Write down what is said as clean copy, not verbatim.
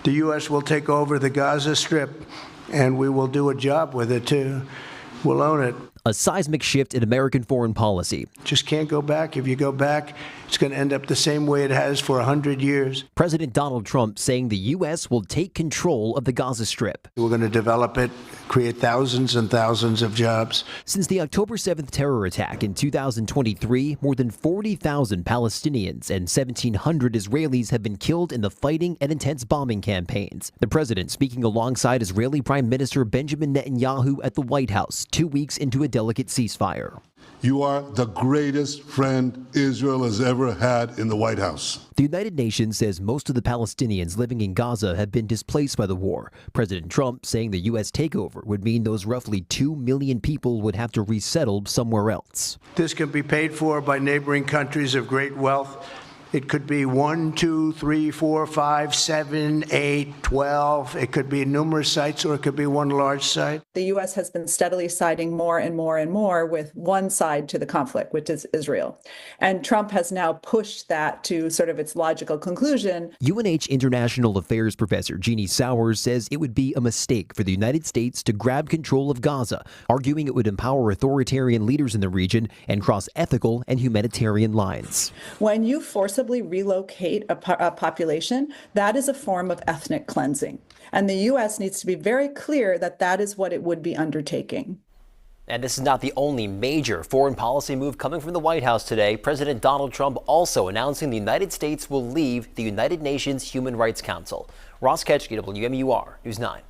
The U.S. will take over the Gaza Strip, and we will do a job with it, too. We'll own it. A seismic shift in American foreign policy. Just can't go back. If you go back, it's going to end up the same way it has for 100 years. President Donald Trump saying the U.S. will take control of the Gaza Strip. We're going to develop it, create thousands and thousands of jobs. Since the October 7th terror attack in 2023, more than 40,000 Palestinians and 1,700 Israelis have been killed in the fighting and intense bombing campaigns. The president speaking alongside Israeli Prime Minister Benjamin Netanyahu at the White House 2 weeks into a delicate ceasefire. You are the greatest friend Israel has ever had in the White House. The United Nations says most of the Palestinians living in Gaza have been displaced by the war. President Trump saying the U.S. takeover would mean those roughly 2 million people would have to resettle somewhere else. This can be paid for by neighboring countries of great wealth. It could be 1, 2, 3, 4, 5, 7, 8, 12. It could be numerous sites, or it could be one large site. The U.S. has been steadily siding more and more and more with one side to the conflict, which is Israel. And Trump has now pushed that to sort of its logical conclusion. UNH International Affairs professor Jeannie Sowers says it would be a mistake for the United States to grab control of Gaza, arguing it would empower authoritarian leaders in the region and cross ethical and humanitarian lines. When you forcibly relocate a population, that is a form of ethnic cleansing. And the U.S. needs to be very clear that that is what it would be undertaking. And this is not the only major foreign policy move coming from the White House today. President Donald Trump also announcing the United States will leave the United Nations Human Rights Council. Ross Ketchke, WMUR News 9.